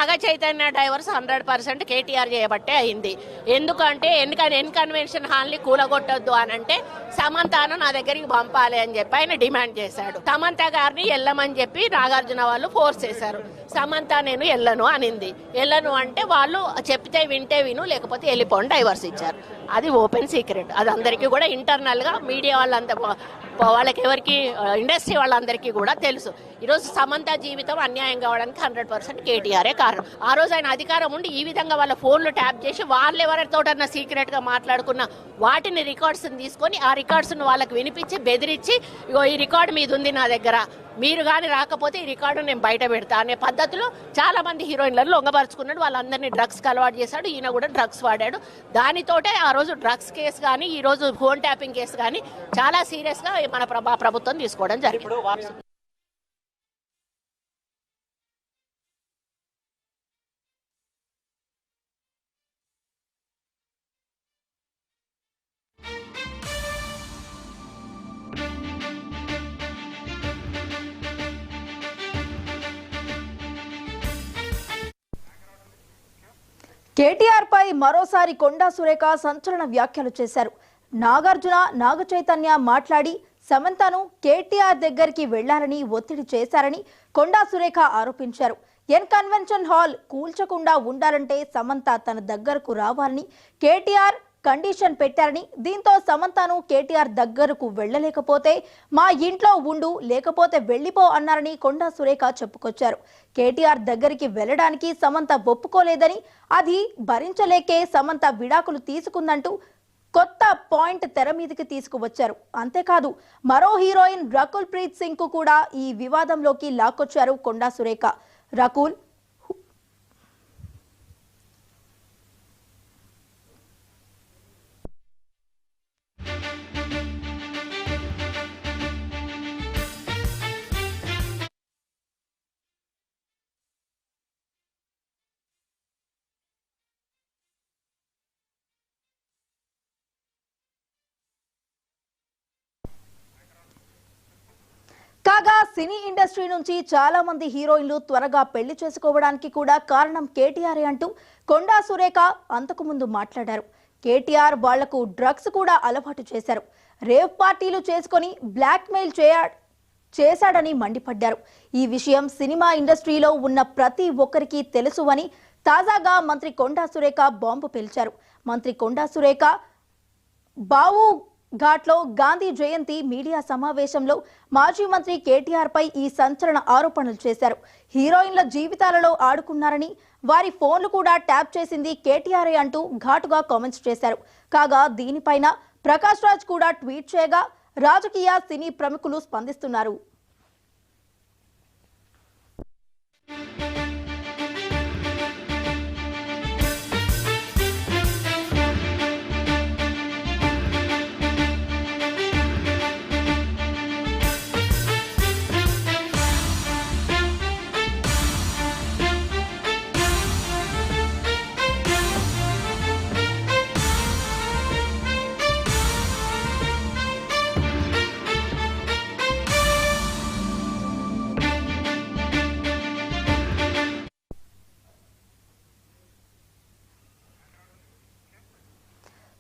Naga Chaitanya divorce 100% KTR చేయబట్టే అయింది. ఎందుకంటే ఎన్ కన్వెన్షన్ హాల్ని కూలగొట్టొద్దు అని అంటే సమంతను నా దగ్గరికి పంపాలి అని చెప్పి ఆయన డిమాండ్ చేశాడు. సమంత గారిని వెళ్ళమని చెప్పి నాగార్జున వాళ్ళు ఫోర్స్ చేశారు. సమంత నేను వెళ్ళను అనింది. వెళ్ళను అంటే వాళ్ళు చెప్తే వింటే విను, లేకపోతే వెళ్ళిపోండి డైవర్స్ ఇచ్చారు. అది ఓపెన్ సీక్రెట్. అది అందరికీ కూడా ఇంటర్నల్గా మీడియా వాళ్ళకి ఎవరికి ఇండస్ట్రీ వాళ్ళందరికీ కూడా తెలుసు. ఈరోజు సమంత జీవితం అన్యాయం కావడానికి 100% కేటీఆరే కారణం. ఆ రోజు ఆయన అధికారం ఉండి ఈ విధంగా వాళ్ళ ఫోన్లు ట్యాప్ చేసి వాళ్ళు ఎవరితోటన్నా సీక్రెట్ గా మాట్లాడుకున్న వాటిని రికార్డ్స్ తీసుకొని ఆ రికార్డ్స్ వాళ్ళకి వినిపించి బెదిరించి, ఇగో ఈ రికార్డు మీద ఉంది నా దగ్గర, మీరు కానీ రాకపోతే ఈ రికార్డు నేను బయట పెడతా అనే పద్ధతిలో చాలా మంది హీరోయిన్లను లొంగపరుచుకున్నాడు. వాళ్ళందరినీ డ్రగ్స్కి అలవాటు చేశాడు. ఈయన కూడా డ్రగ్స్ వాడాడు. దానితోటే ఆ రోజు డ్రగ్స్ కేసు కానీ ఈ రోజు ఫోన్ ట్యాపింగ్ కేసు కానీ చాలా సీరియస్ గా మన ప్రభుత్వం తీసుకోవడం జరిగింది. కేటీఆర్ పై మరోసారి కొండా సురేఖ సంచలన వ్యాఖ్యలు చేశారు. నాగార్జున, నాగ చైతన్య మాట్లాడి సమంతను కేటీఆర్ దగ్గరికి వెళ్లారని ఒత్తిడి చేశారని కొండా సురేఖ ఆరోపించారు. ఎన్ కన్వెన్షన్ హాల్ కూల్చకుండా ఉండాలంటే సమంత తన దగ్గరకు రావాలని కేటీఆర్ కండిషన్ పెట్టారని, దీంతో సమంతను కేటీఆర్ దగ్గరకు వెళ్లలేకపోతే మా ఇంట్లో ఉండు, లేకపోతే వెళ్లిపో అన్నారని కొండా సురేఖ చెప్పుకొచ్చారు. కేటీఆర్ దగ్గరికి వెళ్లడానికి సమంత ఒప్పుకోలేదని, అది భరించలేకే సమంత విడాకులు తీసుకుందంటూ కొత్త పాయింట్ తెర మీదకి తీసుకువచ్చారు. అంతేకాదు మరో హీరోయిన్ రకుల్ ప్రీత్ సింగ్ కు కూడా ఈ వివాదంలోకి లాక్కొచ్చారు కొండా సురేఖ. రకుల్ కాగా సినీ ఇండస్ట్రీ నుంచి చాలా మంది హీరోయిన్లు త్వరగా పెళ్లి చేసుకోవడానికి కూడా కారణం కేటీఆర్ అంటూ కొండా సురేఖ అంతకుముందు మాట్లాడారు. కేటీఆర్ వాళ్లకు డ్రగ్స్ కూడా అలవాటు చేశారు. రేవ్ పార్టీలు చేసుకొని బ్లాక్ మెయిల్ చేశాడని మండిపడ్డారు. ఈ విషయం సినిమా ఇండస్ట్రీలో ఉన్న ప్రతి ఒక్కరికి తెలుసు అని తాజాగా మంత్రి కొండా సురేఖ బాంబు పేల్చారు. మంత్రి కొండా సురేఖ బావు ఘాట్లో గాంధీ జయంతి మీడియా సమావేశంలో మాజీ మంత్రి కేటీఆర్ పై ఈ సంచలన ఆరోపణలు చేశారు. హీరోయిన్ల జీవితాలలో ఆడుకున్నారని, వారి ఫోన్లు కూడా ట్యాప్ చేసింది కేటీఆర్ అంటూ ఘాటుగా కామెంట్స్ చేశారు. కాగా దీనిపైన ప్రకాష్ రాజ్ కూడా ట్వీట్ చేయగా రాజకీయ సినీ ప్రముఖులు స్పందిస్తున్నారు.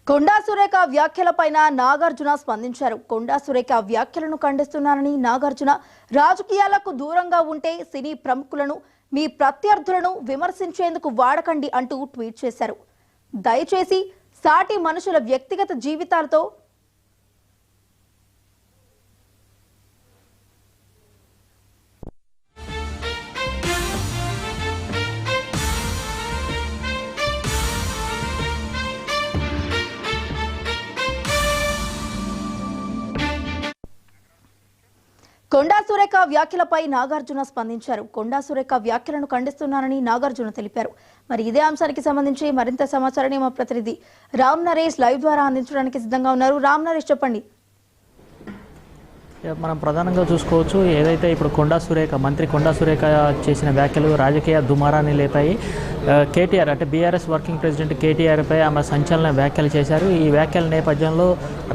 కొండా సురేఖ వ్యాఖ్యలపైన నాగార్జున స్పందించారు. కొండా సురేఖ వ్యాఖ్యలను ఖండిస్తున్నారని, నాగార్జున రాజకీయాలకు దూరంగా ఉంటే సినీ ప్రముఖులను, మీ ప్రత్యర్థులను విమర్శించేందుకు వాడకండి అంటూ ట్వీట్ చేశారు. దయచేసి సాటి మనుషుల వ్యక్తిగత జీవితాలతో కొండా సురేఖ వ్యాఖ్యలపై నాగార్జున స్పందించారు. కొండా సురేఖ వ్యాఖ్యలను ఖండిస్తున్నారని నాగార్జున తెలిపారు. మరి ఇదే అంశానికి సంబంధించి మరింత సమాచారాన్ని మా ప్రతినిధి రామ్ నరేష్ లైవ్ ద్వారా అందించడానికి సిద్ధంగా ఉన్నారు. రామ్ నరేష్, చెప్పండి. మనం ప్రధానంగా చూసుకోవచ్చు, ఏదైతే ఇప్పుడు మంత్రి కొండా సురేఖ చేసిన వ్యాఖ్యలు రాజకీయ దుమారాన్ని లేపాయి. కేటీఆర్ అంటే బీఆర్ఎస్ వర్కింగ్ ప్రెసిడెంట్ కేటీఆర్పై ఆమె సంచలన వ్యాఖ్యలు చేశారు. ఈ వ్యాఖ్యల నేపథ్యంలో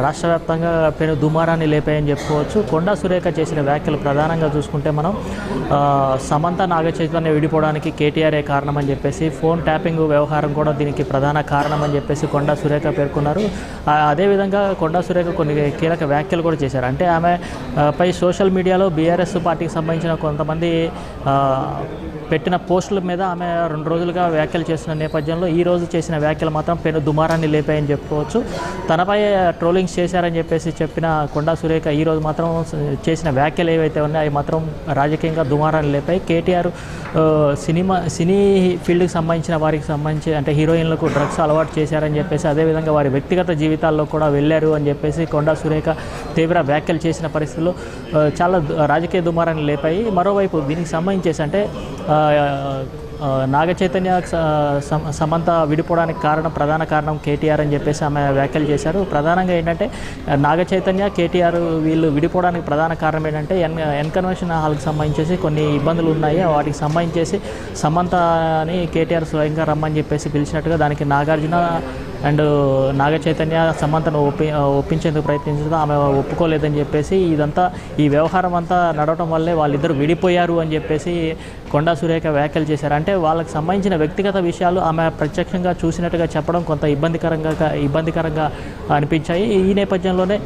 రాష్ట్ర వ్యాప్తంగా పెను దుమారాన్ని లేపాయని చెప్పుకోవచ్చు. కొండా సురేఖ చేసిన వ్యాఖ్యలు ప్రధానంగా చూసుకుంటే మనం సమంత నాగచైతన్య విడిపోవడానికి కేటీఆర్ఏ కారణం అని చెప్పేసి, ఫోన్ ట్యాపింగ్ వ్యవహారం కూడా దీనికి ప్రధాన కారణం అని చెప్పేసి కొండా సురేఖ పేర్కొన్నారు. అదేవిధంగా కొండా సురేఖ కొన్ని కీలక వ్యాఖ్యలు కూడా చేశారు. అంటే ఆమె పై సోషల్ మీడియాలో బీఆర్ఎస్ పార్టీకి సంబంధించిన కొంతమంది పెట్టిన పోస్టుల మీద ఆమె 2 రోజులుగా వ్యాఖ్యలు చేసిన నేపథ్యంలో ఈ రోజు చేసిన వ్యాఖ్యలు మాత్రం పెను దుమారాన్ని లేపాయని చెప్పుకోవచ్చు. తనపై ట్రోలింగ్స్ చేశారని చెప్పేసి చెప్పిన కొండా సురేఖ ఈ రోజు మాత్రం చేసిన వ్యాఖ్యలు ఏవైతే ఉన్నాయో అవి మాత్రం రాజకీయంగా దుమారాన్ని లేపాయి. కేటీఆర్ సినీ ఫీల్డ్కి సంబంధించిన వారికి సంబంధించి అంటే హీరోయిన్లకు డ్రగ్స్ అలవాటు చేశారని చెప్పేసి, అదేవిధంగా వారి వ్యక్తిగత జీవితాల్లో కూడా వెళ్ళారు అని చెప్పేసి కొండా సురేఖ తీవ్ర వ్యాఖ్యలు చేసిన పరిస్థితుల్లో చాలా రాజకీయ దుమారాన్ని లేపాయి. మరోవైపు దీనికి సంబంధించేసి అంటే నాగ చైతన్య సమంత విడిపోవడానికి ప్రధాన కారణం కేటీఆర్ అని చెప్పేసి ఆమె వ్యాఖ్యలు చేశారు. ప్రధానంగా ఏంటంటే నాగ చైతన్య కేటీఆర్ వీళ్ళు విడిపోవడానికి ప్రధాన కారణం ఏంటంటే ఎన్కన్వెన్షన్ హాల్కి సంబంధించేసి కొన్ని ఇబ్బందులు ఉన్నాయి. వాటికి సంబంధించేసి సమంతని కేటీఆర్ స్వయంగా రమ్మని చెప్పేసి పిలిచినట్టుగా దానికి నాగార్జున అండ్ నాగ చైతన్య సమంతను ఒప్పించేందుకు ప్రయత్నించడం ఆమె ఒప్పుకోలేదని చెప్పేసి ఈ వ్యవహారం అంతా నడవటం వల్లే వాళ్ళిద్దరు విడిపోయారు అని చెప్పేసి కొండా సురేఖ వ్యాఖ్యలు చేశారు. అంటే వాళ్ళకి సంబంధించిన వ్యక్తిగత విషయాలు ఆమె ప్రత్యక్షంగా చూసినట్టుగా చెప్పడం కొంత ఇబ్బందికరంగా అనిపించాయి. ఈ నేపథ్యంలోనే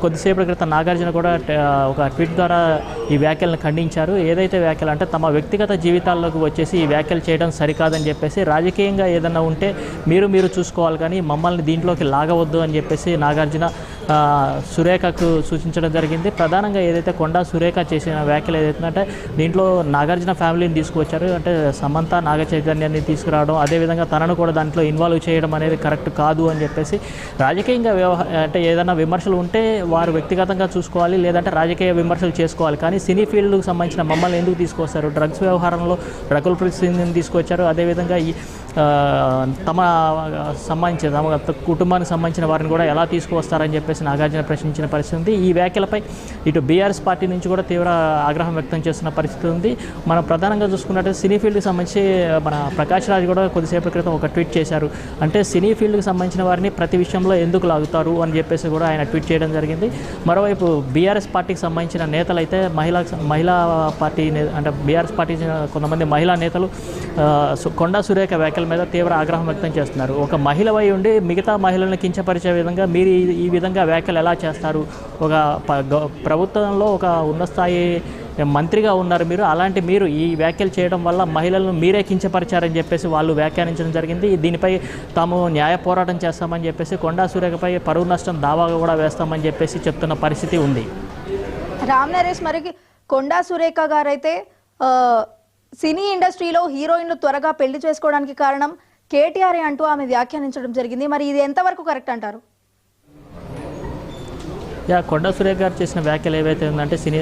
కొద్దిసేపటి క్రితం నాగార్జున కూడా ఒక ట్వీట్ ద్వారా ఈ వ్యాఖ్యలను ఖండించారు. ఏదైతే వ్యాఖ్యలు అంటే తమ వ్యక్తిగత జీవితాల్లోకి వచ్చేసి ఈ వ్యాఖ్యలు చేయడం సరికాదని చెప్పేసి, రాజకీయంగా ఏదన్నా ఉంటే మీరు చూసుకోవాలి కానీ మమ్మల్ని దీంట్లోకి లాగవద్దు అని చెప్పేసి నాగార్జున సురేఖకు సూచించడం జరిగింది. ప్రధానంగా ఏదైతే కొండా సురేఖ చేసిన వ్యాఖ్యలు ఏదైతుందంటే దీంట్లో నాగార్జున ఫ్యామిలీని తీసుకువచ్చారు. అంటే సమంత నాగ చైతన్యాన్ని తీసుకురావడం, అదేవిధంగా తనను కూడా దాంట్లో ఇన్వాల్వ్ చేయడం అనేది కరెక్ట్ కాదు అని చెప్పేసి, రాజకీయంగా అంటే ఏదైనా విమర్శలు ఉంటే వారు వ్యక్తిగతంగా చూసుకోవాలి, లేదంటే రాజకీయ విమర్శలు చేసుకోవాలి. కానీ సినీ ఫీల్డ్కి సంబంధించిన మమ్మల్ని ఎందుకు తీసుకొస్తారు? డ్రగ్స్ వ్యవహారంలో రకుల్ ప్రీత్ సింగ్ని తీసుకొచ్చారు. అదేవిధంగా ఈ తమ కుటుంబానికి సంబంధించిన వారిని కూడా ఎలా తీసుకువస్తారని చెప్పేసి నాగార్జున ప్రశ్నించిన పరిస్థితి ఉంది. ఈ వ్యాఖ్యలపై ఇటు బీఆర్ఎస్ పార్టీ నుంచి కూడా తీవ్ర ఆగ్రహం వ్యక్తం చేస్తున్న పరిస్థితి ఉంది. మనం ప్రధానంగా చూసుకున్నట్టు సినీ ఫీల్డ్కి సంబంధించి మన ప్రకాష్ రాజ్ కూడా కొద్దిసేపటి క్రితం ఒక ట్వీట్ చేశారు. అంటే సినీ ఫీల్డ్కి సంబంధించిన వారిని ప్రతి విషయంలో ఎందుకు లాగుతారు అని చెప్పేసి కూడా ఆయన ట్వీట్ చేయడం జరిగింది. మరోవైపు బీఆర్ఎస్ పార్టీకి సంబంధించిన నేతలు అయితే మహిళా పార్టీ అంటే బీఆర్ఎస్ పార్టీ కొంతమంది మహిళా నేతలు కొండా సురేఖ వ్యాఖ్యల మీద తీవ్ర ఆగ్రహం వ్యక్తం చేస్తున్నారు. ఒక మహిళవై ఉండి మిగతా మహిళలను కించపరిచే విధంగా మీరు ఈ విధంగా వ్యాఖ్యలు ఎలా చేస్తారు? ఒక ప్రభుత్వంలో ఒక ఉన్నత స్థాయి మంత్రిగా ఉన్నారు మీరు, అలాంటి మీరు ఈ వ్యాఖ్యలు చేయడం వల్ల మహిళలను మీరే కించపరిచారని చెప్పేసి వాళ్ళు వ్యాఖ్యానించడం జరిగింది. దీనిపై తాము న్యాయ పోరాటం చేస్తామని చెప్పేసి కొండా సురేఖపై పరువు నష్టం దావాగా కూడా వేస్తామని చెప్పేసి చెప్తున్న పరిస్థితి ఉంది. రామ్ నరేష్, మరి కొండా సురేఖ గారైతే సినీ ఇండస్ట్రీలో హీరోయిన్లు త్వరగా పెళ్లి చేసుకోవడానికి కారణం కేటీఆర్ అంటూ ఆమె వ్యాఖ్యానించడం జరిగింది. మరి ఇది ఎంతవరకు కరెక్ట్ అంటారు? కొండా సురేఖ గారు చేసిన వ్యాఖ్యలు ఏవైతే ఉందంటే సినీ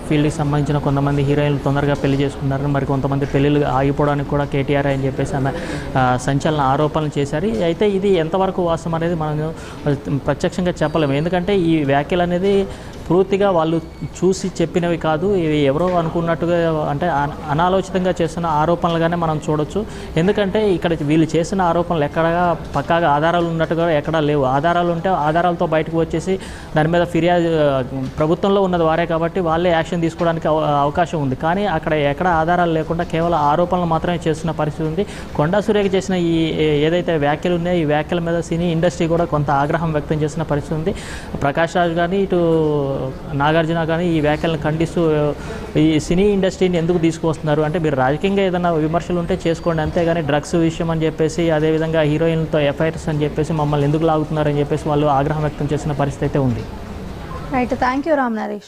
ఫీల్డ్కి సంబంధించిన కొంతమంది హీరోయిన్లు తొందరగా పెళ్లి చేసుకున్నారు, మరి కొంతమంది పెళ్ళిళ్ళు ఆగిపోవడానికి కూడా కేటీఆర్ అని చెప్పేసి ఆమె సంచలన ఆరోపణలు చేశారు. అయితే ఇది ఎంతవరకు వాస్తవం అనేది మనం ప్రత్యక్షంగా చెప్పలేము. ఎందుకంటే ఈ వ్యాఖ్యలు అనేది పూర్తిగా వాళ్ళు చూసి చెప్పినవి కాదు, ఇవి ఎవరో అనుకున్నట్టుగా అంటే అనాలోచితంగా చేస్తున్న ఆరోపణలుగానే మనం చూడొచ్చు. ఎందుకంటే ఇక్కడ వీళ్ళు చేసిన ఆరోపణలు ఎక్కడగా పక్కాగా ఆధారాలు ఉన్నట్టుగా ఎక్కడా లేవు. ఆధారాలు ఉంటే ఆధారాలతో బయటకు వచ్చేసి దాని మీద ఫిర్యాదు ప్రభుత్వంలో ఉన్నది వారే కాబట్టి వాళ్ళే యాక్షన్ తీసుకోవడానికి అవకాశం ఉంది. కానీ అక్కడ ఎక్కడ ఆధారాలు లేకుండా కేవలం ఆరోపణలు మాత్రమే చేస్తున్న పరిస్థితి ఉంది. కొండా సురేఖ చేసిన ఈ ఏదైతే వ్యాఖ్యలు ఉన్నాయో ఈ వ్యాఖ్యల మీద సినీ ఇండస్ట్రీ కూడా కొంత ఆగ్రహం వ్యక్తం చేసిన పరిస్థితి ఉంది. ప్రకాష్ రాజ్ కానీ ఇటు నాగార్జున కానీ ఈ వ్యాఖ్యలను ఖండిస్తూ ఈ సినీ ఇండస్ట్రీని ఎందుకు తీసుకువస్తున్నారు అంటే మీరు రాజకీయంగా ఏదైనా విమర్శలు ఉంటే చేసుకోండి, అంతేగాని డ్రగ్స్ విషయం అని చెప్పేసి అదేవిధంగా హీరోయిన్లతో ఎఫ్ఐఆర్స్ అని చెప్పేసి మమ్మల్ని ఎందుకు లాగుతున్నారని చెప్పేసి వాళ్ళు ఆగ్రహం వ్యక్తం చేసిన పరిస్థితి అయితే ఉంది. Right, thank you Ram Naresh.